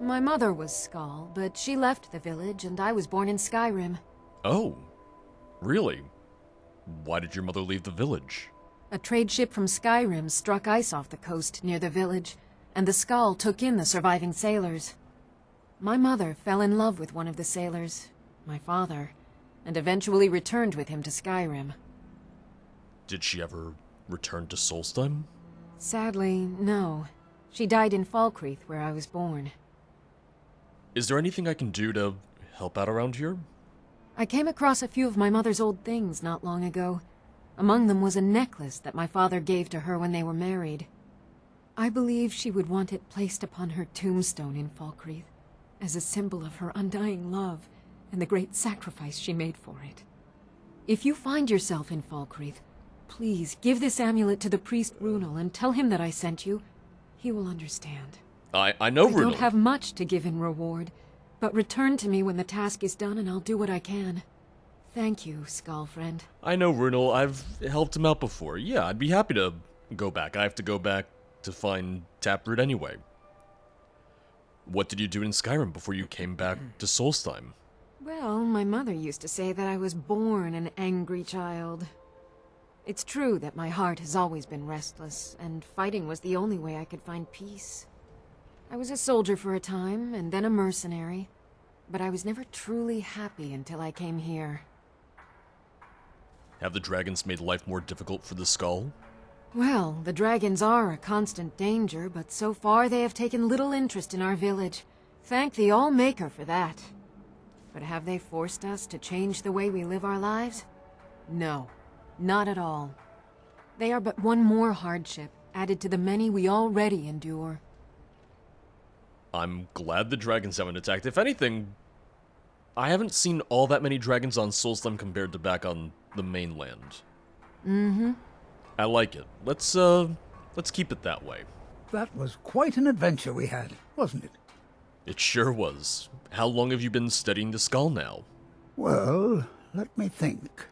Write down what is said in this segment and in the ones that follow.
My mother was Skull, but she left the village and I was born in Skyrim. Oh, really? Why did your mother leave the village? A trade ship from Skyrim struck ice off the coast near the village, and the Skull took in the surviving sailors. My mother fell in love with one of the sailors, my father, and eventually returned with him to Skyrim. Did she ever return to Solstheim? Sadly, no. She died in Falkreath, where I was born. Is there anything I can do to help out around here? I came across a few of my mother's old things not long ago. Among them was a necklace that my father gave to her when they were married. I believe she would want it placed upon her tombstone in Falkreath, as a symbol of her undying love and the great sacrifice she made for it. If you find yourself in Falkreath, please give this amulet to the priest Runel and tell him that I sent you. He will understand. I know Runel. I don't have much to give in reward, but return to me when the task is done and I'll do what I can. Thank you, Skull friend. I know Runel. I've helped him out before. Yeah, I'd be happy to go back. I have to go back to find Taproot anyway. What did you do in Skyrim before you came back to Solstheim? Well, my mother used to say that I was born an angry child. It's true that my heart has always been restless, and fighting was the only way I could find peace. I was a soldier for a time, and then a mercenary, but I was never truly happy until I came here. Have the dragons made life more difficult for the Skull? Well, the dragons are a constant danger, but so far they have taken little interest in our village. Thank the All-Maker for that. But have they forced us to change the way we live our lives? No, not at all. They are but one more hardship, added to the many we already endure. I'm glad the dragons haven't attacked. If anything, I haven't seen all that many dragons on Solstheim compared to back on the mainland. Mm-hmm. I like it. Let's keep it that way. That was quite an adventure we had, wasn't it? It sure was. How long have you been studying the Skull now? Well, let me think.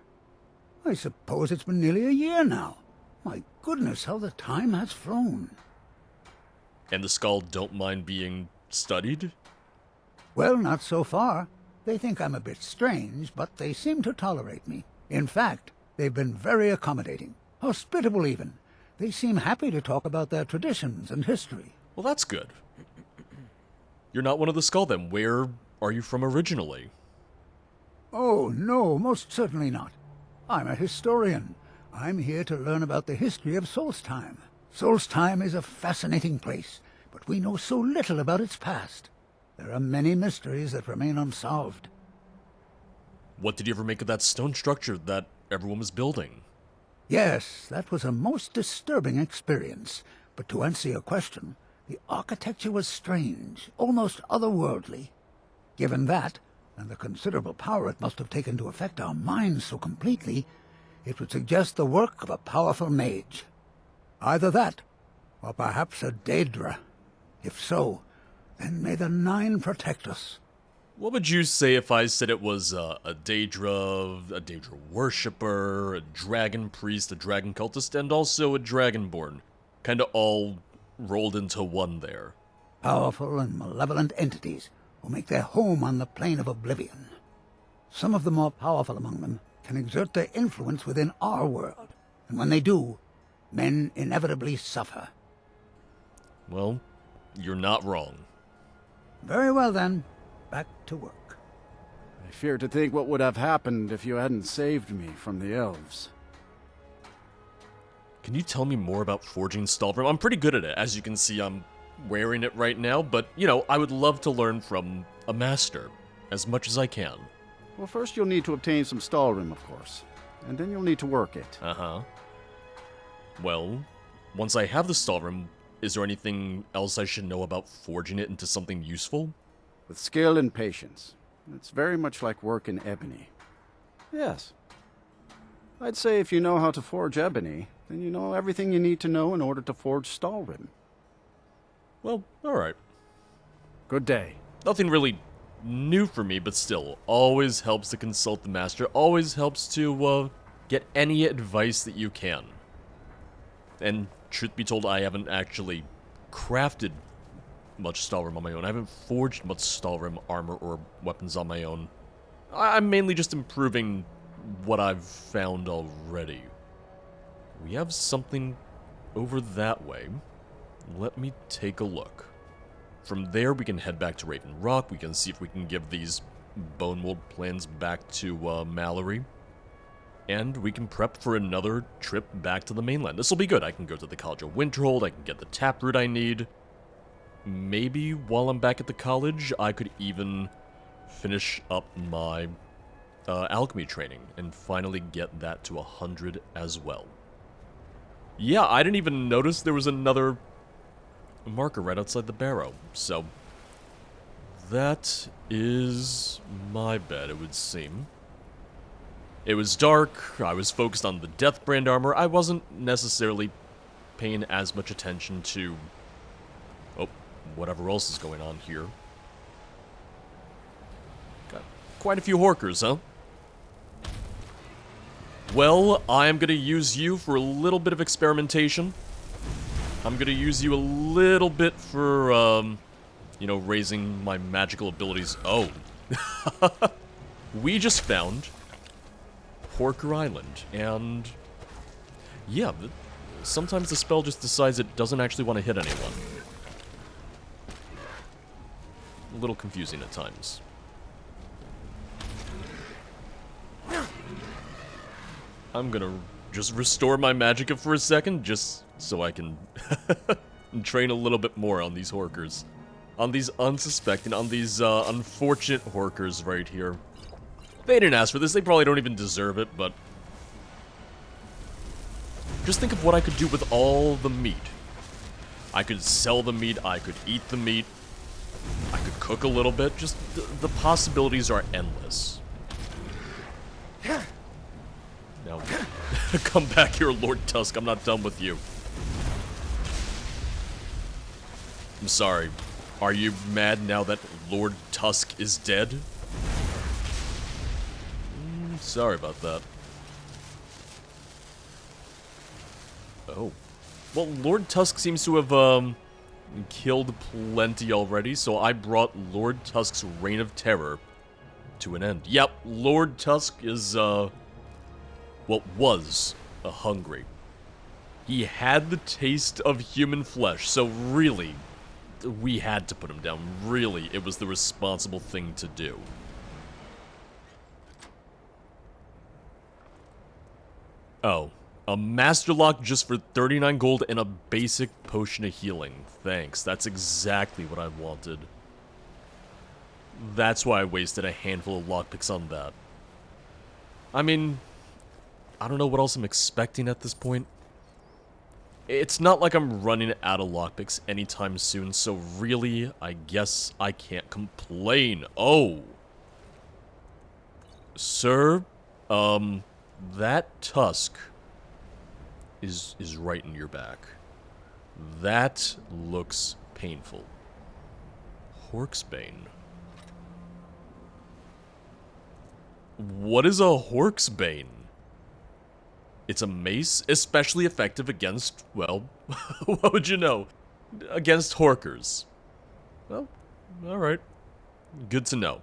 I suppose it's been nearly a year now. My goodness, how the time has flown. And the Skull don't mind being studied? Well, not so far. They think I'm a bit strange, but they seem to tolerate me. In fact, they've been very accommodating, hospitable even. They seem happy to talk about their traditions and history. Well, that's good. You're not one of the Skull then. Where are you from originally? Oh, no, most certainly not. I'm a historian. I'm here to learn about the history of Solstheim. Solstheim is a fascinating place, but we know so little about its past. There are many mysteries that remain unsolved. What did you ever make of that stone structure that everyone was building? Yes, that was a most disturbing experience. But to answer your question, the architecture was strange, almost otherworldly. Given that, and the considerable power it must have taken to affect our minds so completely, it would suggest the work of a powerful mage. Either that, or perhaps a Daedra. If so, then may the Nine protect us. What would you say if I said it was a Daedra worshipper, a dragon priest, a dragon cultist, and also a dragonborn? Kinda all rolled into one there. Powerful and malevolent entities who make their home on the plane of oblivion. Some of the more powerful among them can exert their influence within our world, and when they do, men inevitably suffer. Well, you're not wrong. Very well then, back to work. I fear to think what would have happened if you hadn't saved me from the elves. Can you tell me more about forging stalhrim? I'm pretty good at it. As you can see, I'm wearing it right now, but, you know, I would love to learn from a master, as much as I can. Well, first you'll need to obtain some stalhrim, of course, and then you'll need to work it. Uh-huh. Well, once I have the stalhrim, is there anything else I should know about forging it into something useful? With skill and patience. It's very much like work in ebony. Yes. I'd say if you know how to forge ebony, then you know everything you need to know in order to forge stalhrim. Well, alright. Good day. Nothing really new for me, but still, always helps to consult the master, always helps to, get any advice that you can. And truth be told, I haven't actually crafted much stalhrim on my own. I haven't forged much stalhrim armor or weapons on my own. I'm mainly just improving what I've found already. We have something over that way. Let me take a look. From there, we can head back to Raven Rock. We can see if we can give these bone mold plans back to Mallory. And we can prep for another trip back to the mainland. This will be good. I can go to the College of Winterhold. I can get the taproot I need. Maybe while I'm back at the college, I could even finish up my alchemy training and finally get that to 100 as well. Yeah, I didn't even notice there was another marker right outside the barrow. So, that is my bed, it would seem. It was dark, I was focused on the Deathbrand armor, I wasn't necessarily paying as much attention to, whatever else is going on here. Got quite a few Horkers, huh? Well, I'm gonna use you for a little bit of experimentation. I'm gonna use you a little bit for, you know, raising my magical abilities. Oh. We just found Horker Island, and yeah, sometimes the spell just decides it doesn't actually want to hit anyone. A little confusing at times. I'm gonna just restore my magicka for a second, just so I can train a little bit more on these Horkers. On these unsuspecting, on these unfortunate Horkers right here. They didn't ask for this, they probably don't even deserve it, but just think of what I could do with all the meat. I could sell the meat, I could eat the meat, I could cook a little bit, just the possibilities are endless. Now, come back here, Lord Tusk, I'm not done with you. I'm sorry, are you mad now that Lord Tusk is dead? Sorry about that. Oh. Well, Lord Tusk seems to have, killed plenty already, so I brought Lord Tusk's reign of terror to an end. Yep, Lord Tusk is, well, was hungry. He had the taste of human flesh, so really, we had to put him down. Really, it was the responsible thing to do. Oh, a master lock just for 39 gold and a basic potion of healing. Thanks, that's exactly what I wanted. That's why I wasted a handful of lockpicks on that. I mean, I don't know what else I'm expecting at this point. It's not like I'm running out of lockpicks anytime soon, so really, I guess I can't complain. Oh. Sir, that tusk is right in your back. That looks painful. Horksbane. What is a Horksbane? It's a mace, especially effective against, well, what would you know? Against Horkers. Well, alright. Good to know.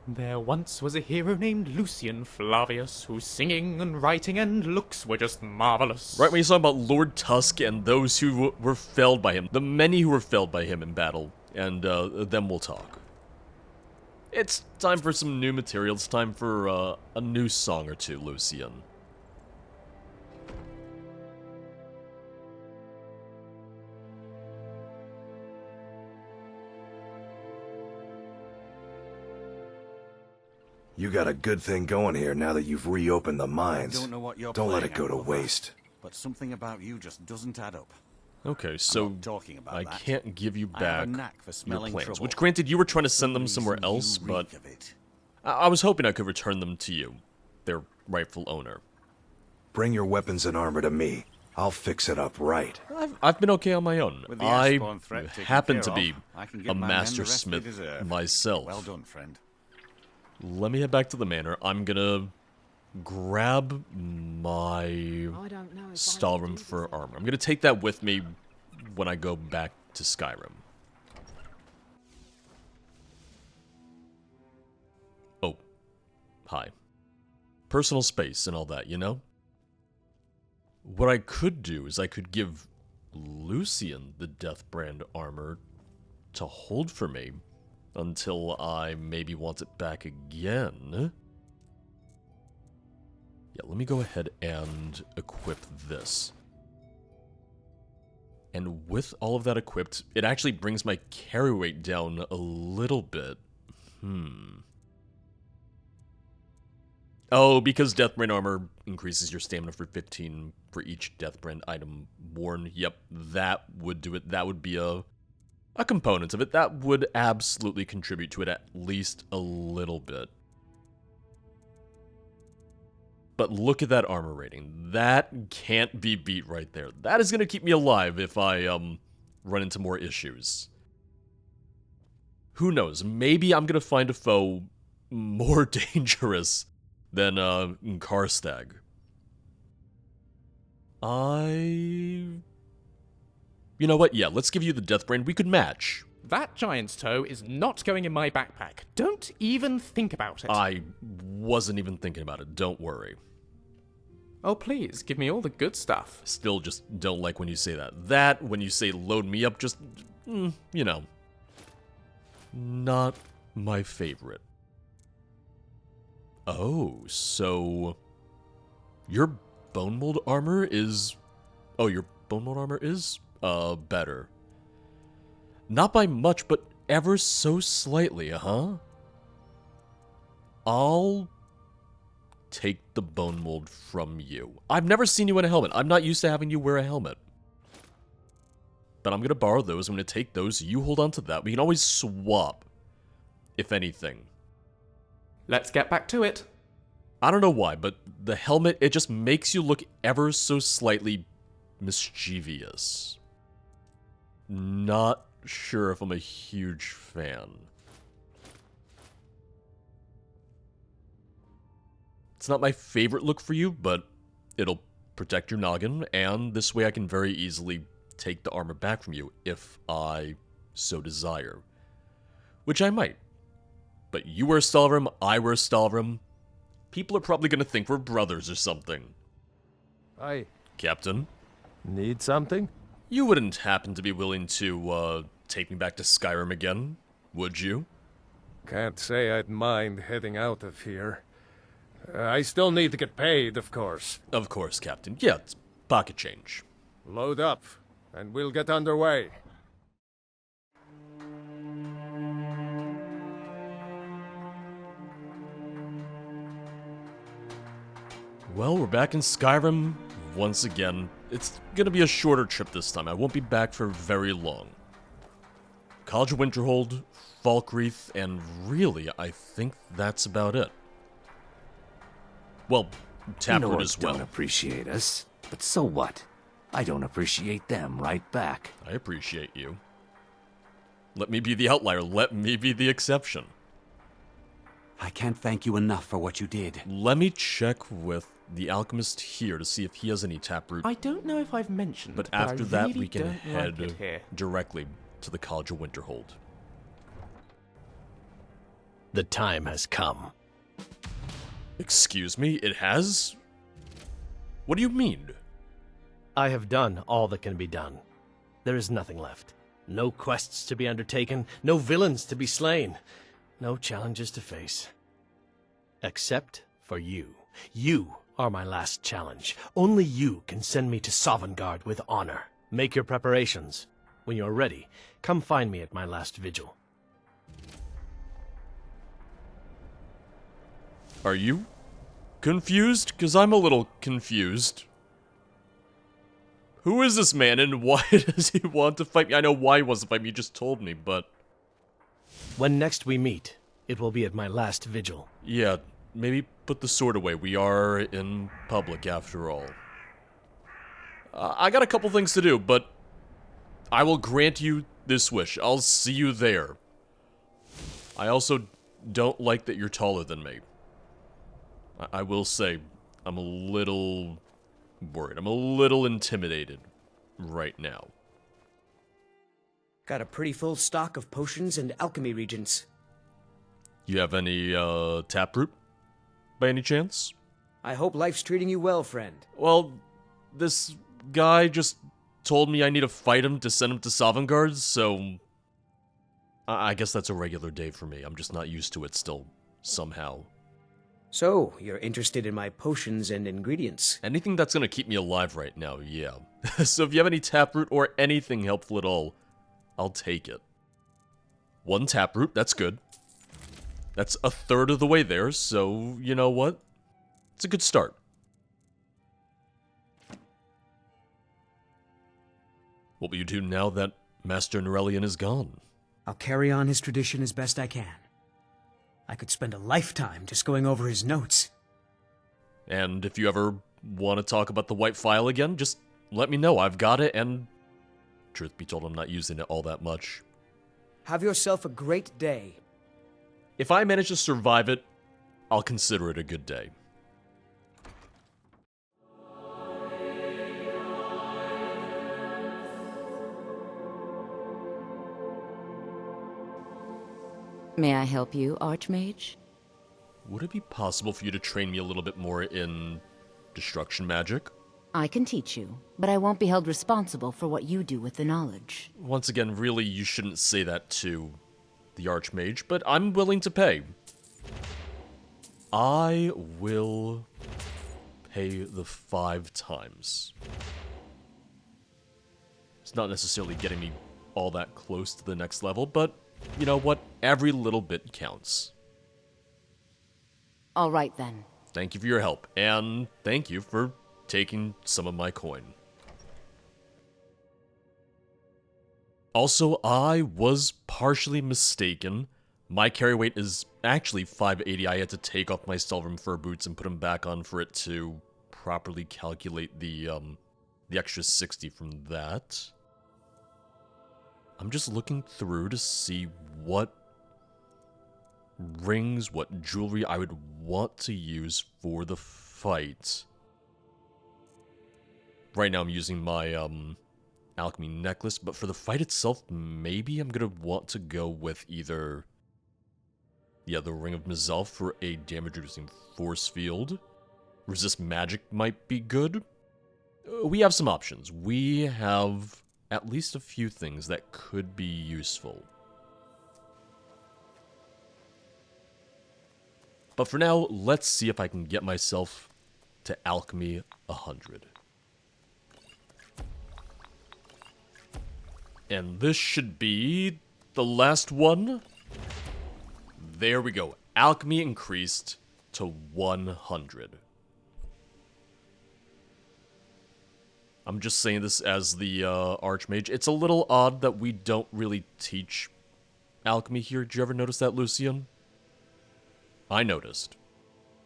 There once was a hero named Lucian Flavius, whose singing and writing and looks were just marvelous. Right when you talk about Lord Tusk and those who were felled by him, the many who were felled by him in battle, and then we'll talk. It's time for some new material, it's time for a new song or two, Lucian. You got a good thing going here now that you've reopened the mines. I don't know what you're Don't let playing it go at, to brother, waste. But something about you just doesn't add up. Okay, so not talking about I that. can't give you I have back a knack for your smelling plans, trouble. which granted you were trying to send them For some somewhere reason, else, you but reek of it. I was hoping I could return them to you, their rightful owner. Bring your weapons and armor to me. I'll fix it up right. I've been okay on my own. With the I Ashbourne threat taken happen care to of, be I can a give my men master the rest they smith deserve. myself. Well done, friend. Let me head back to the manor. I'm gonna grab my I don't know if stalhrim fur armor. I'm gonna take that with me when I go back to Skyrim. hi. Personal space and all that, you know? What I could do is I could give Lucian the Deathbrand armor to hold for me until I maybe want it back again. Yeah, let me go ahead and equip this. And with all of that equipped, it actually brings my carry weight down a little bit. Oh, because Deathbrand armor increases your stamina for 15 for each Deathbrand item worn. Yep, that would do it. That would be a component of it. That would absolutely contribute to it at least a little bit. But look at that armor rating. That can't be beat right there. That is going to keep me alive if I run into more issues. Who knows? Maybe I'm going to find a foe more dangerous than Karstaag. You know what? Yeah, let's give you the Deathbrand. We could match. That giant's toe is not going in my backpack. Don't even think about it. I wasn't even thinking about it. Don't worry. Oh, please, give me all the good stuff. Still just don't like when you say that. That, when you say load me up, just, you know. Not my favorite. Oh, so your bone mold armor is... Oh, your bone mold armor is, better. Not by much, but ever so slightly, huh? I'll take the bone mold from you. I've never seen you in a helmet. I'm not used to having you wear a helmet. But I'm going to borrow those. I'm going to take those. You hold on to that. We can always swap, if anything. Let's get back to it. I don't know why, but the helmet, it just makes you look ever so slightly mischievous. Not sure if I'm a huge fan. It's not my favorite look for you, but it'll protect your noggin, and this way I can very easily take the armor back from you if I so desire. Which I might. But you wear stalhrim, I wear stalhrim. People are probably gonna think we're brothers or something. I Captain? need something? You wouldn't happen to be willing to, take me back to Skyrim again, would you? Can't say I'd mind heading out of here. I still need to get paid, of course. Of course, Captain. Yeah, it's pocket change. Load up, and we'll get underway. Well, we're back in Skyrim once again. It's gonna be a shorter trip this time. I won't be back for very long. College of Winterhold, Falkreath, and really, I think that's about it. Well, Taproot as well. Don't appreciate us, but so what? I don't appreciate them right back. I appreciate you. Let me be the outlier. Let me be the exception. I can't thank you enough for what you did. Let me check with the Alchemist here to see if he has any Taproot. I don't know if I've mentioned, But I after that, really we can don't head like it here. directly to the College of Winterhold. The time has come. Excuse me, it has? What do you mean? I have done all that can be done. There is nothing left. No quests to be undertaken, no villains to be slain, no challenges to face. Except for you. You are my last challenge. Only you can send me to Sovngarde with honor. Make your preparations. When you're ready, come find me at my last vigil. Are you confused? Because I'm a little confused. Who is this man and why does he want to fight me? I know why he wants to fight me, you just told me, but... When next we meet, it will be at my last vigil. Yeah, maybe put the sword away. We are in public after all. I got a couple things to do, but I will grant you this wish. I'll see you there. I also don't like that you're taller than me. I will say, I'm a little worried. I'm a little intimidated right now. Got a pretty full stock of potions and alchemy regents. You have any, Taproot? by any chance? I hope life's treating you well, friend. Well, this guy just told me I need to fight him to send him to Sovngarde, so I guess that's a regular day for me. I'm just not used to it still, somehow. So, you're interested in my potions and ingredients? Anything that's gonna keep me alive right now, yeah. So if you have any taproot or anything helpful at all, I'll take it. 1 taproot, that's good. That's a third of the way there, so you know what? It's a good start. What will you do now that Master Norellian is gone? I'll carry on his tradition as best I can. I could spend a lifetime just going over his notes. And if you ever want to talk about the white file again, just let me know. I've got it, and truth be told, I'm not using it all that much. Have yourself a great day. If I manage to survive it, I'll consider it a good day. May I help you, Archmage? Would it be possible for you to train me a little bit more in destruction magic? I can teach you, but I won't be held responsible for what you do with the knowledge. Once again, really, you shouldn't say that to the Archmage, but I'm willing to pay. I will pay the 5 times. It's not necessarily getting me all that close to the next level, but you know what? Every little bit counts. All right, then. Thank you for your help, and thank you for taking some of my coin. Also, I was partially mistaken. My carry weight is actually 580. I had to take off my stalhrim fur boots and put them back on for it to properly calculate the extra 60 from that. I'm just looking through to see what rings, what jewelry I would want to use for the fight. Right now I'm using my alchemy necklace, but for the fight itself, maybe I'm gonna want to go with either the Ring of Mizalf for a damage-reducing force field. Resist magic might be good. We have some options. We have at least a few things that could be useful. But for now, let's see if I can get myself to Alchemy 100. And this should be the last one. There we go. Alchemy increased to 100. I'm just saying this as the Archmage. It's a little odd that we don't really teach alchemy here. Did you ever notice that, Lucian? I noticed.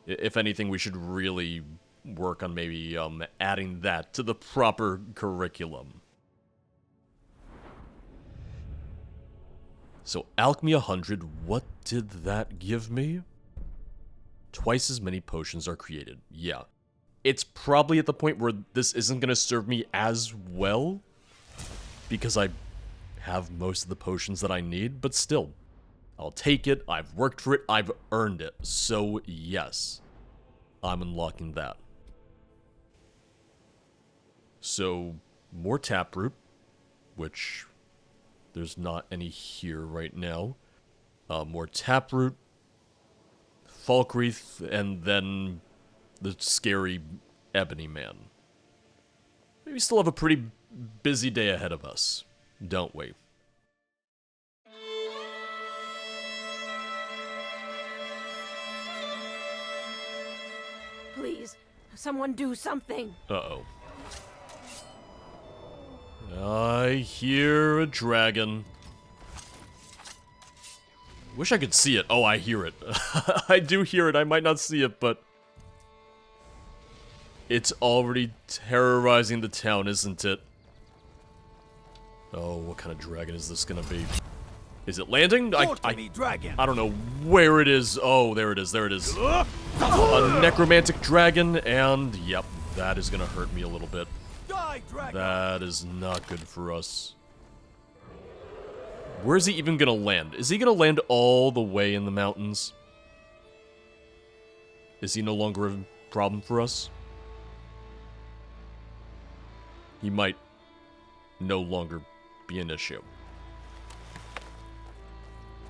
If anything, we should really work on maybe adding that to the proper curriculum. So, Alchemy 100, what did that give me? Twice as many potions are created. Yeah. It's probably at the point where this isn't going to serve me as well, because I have most of the potions that I need, but still. I'll take it, I've worked for it, I've earned it. So, yes. I'm unlocking that. So, more taproot, which there's not any here right now. More taproot, Falkreath, and then the scary Ebony Man. We still have a pretty busy day ahead of us, don't we? Please, someone do something. Uh-oh. I hear a dragon. Wish I could see it. Oh, I hear it. I do hear it. I might not see it, but it's already terrorizing the town, isn't it? Oh, what kind of dragon is this gonna be? Is it landing? I don't know where it is. Oh, there it is. There it is. A necromantic dragon, and yep, that is gonna hurt me a little bit. That is not good for us. Where is he even gonna land? Is he gonna land all the way in the mountains? Is he no longer a problem for us? He might no longer be an issue.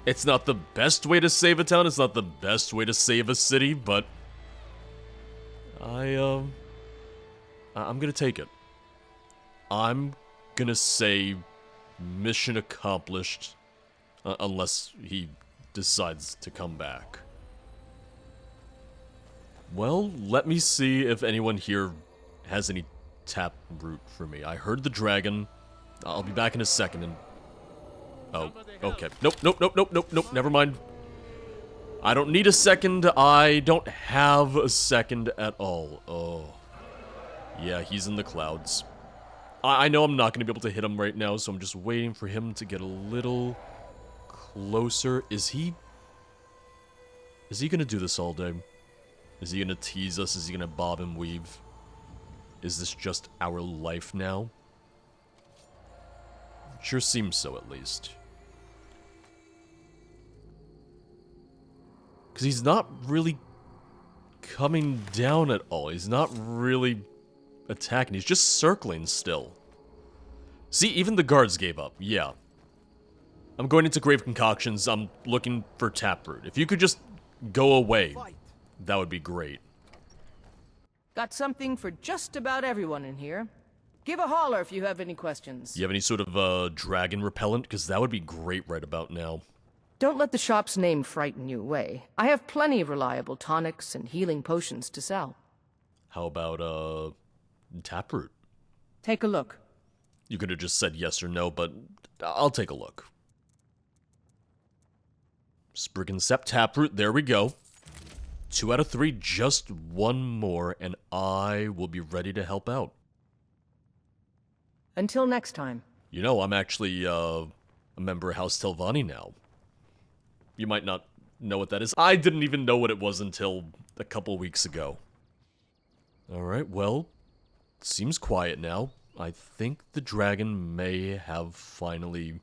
It's not the best way to save a town, it's not the best way to save a city, but I'm gonna take it. I'm gonna say mission accomplished, unless he decides to come back. Well, let me see if anyone here has any tap root for me. I heard the dragon. I'll be back in a second and... Oh, okay. Nope, never mind. I don't need a second. I don't have a second at all. Oh. Yeah, he's in the clouds. I know I'm not going to be able to hit him right now, so I'm just waiting for him to get a little closer. Is he going to do this all day? Is he going to tease us? Is he going to bob and weave? Is this just our life now? Sure seems so, at least. Because he's not really coming down at all. He's not really attacking. He's just circling still. See, even the guards gave up. Yeah. I'm going into Grave Concoctions. I'm looking for Taproot. If you could just go away, that would be great. Got something for just about everyone in here. Give a holler if you have any questions. You have any sort of dragon repellent? Because that would be great right about now. Don't let the shop's name frighten you away. I have plenty of reliable tonics and healing potions to sell. How about, Taproot? Take a look. You could have just said yes or no, but I'll take a look. Spriggan Sept Taproot, there we go. 2 out of 3, just one more, and I will be ready to help out. Until next time. You know, I'm actually, a member of House Telvanni now. You might not know what that is. I didn't even know what it was until a couple weeks ago. Alright, well, seems quiet now. I think the dragon may have finally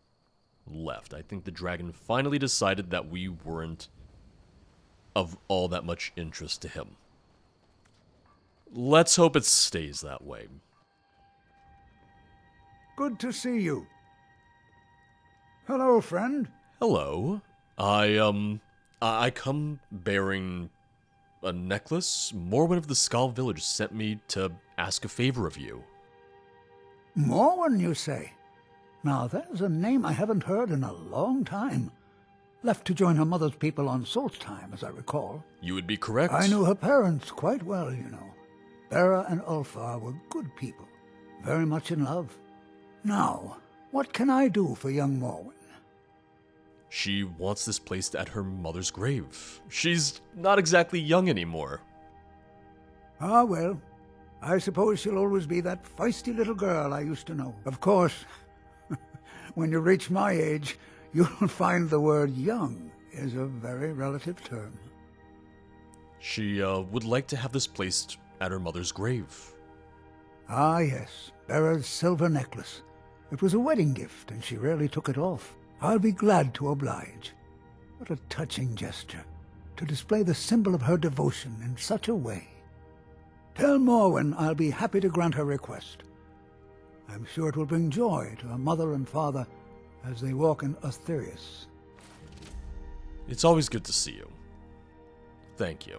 left. I think the dragon finally decided that we weren't of all that much interest to him. Let's hope it stays that way. Good to see you. Hello, friend. Hello. I come bearing a necklace. Morwen of the Skull Village sent me to ask a favor of you. Morwen, you say? Now, there's a name I haven't heard in a long time. Left to join her mother's people on Salt Time, as I recall. You would be correct. I knew her parents quite well, you know. Bera and Ulfar were good people, very much in love. Now, what can I do for young Morwen? She wants this placed at her mother's grave. She's not exactly young anymore. Ah, well, I suppose she'll always be that feisty little girl I used to know. Of course, when you reach my age, you'll find the word young is a very relative term. She, would like to have this placed at her mother's grave. Ah, yes, Bera's silver necklace. It was a wedding gift, and she rarely took it off. I'll be glad to oblige. What a touching gesture, to display the symbol of her devotion in such a way. Tell Morwen I'll be happy to grant her request. I'm sure it will bring joy to her mother and father as they walk in Aetherius. It's always good to see you. Thank you.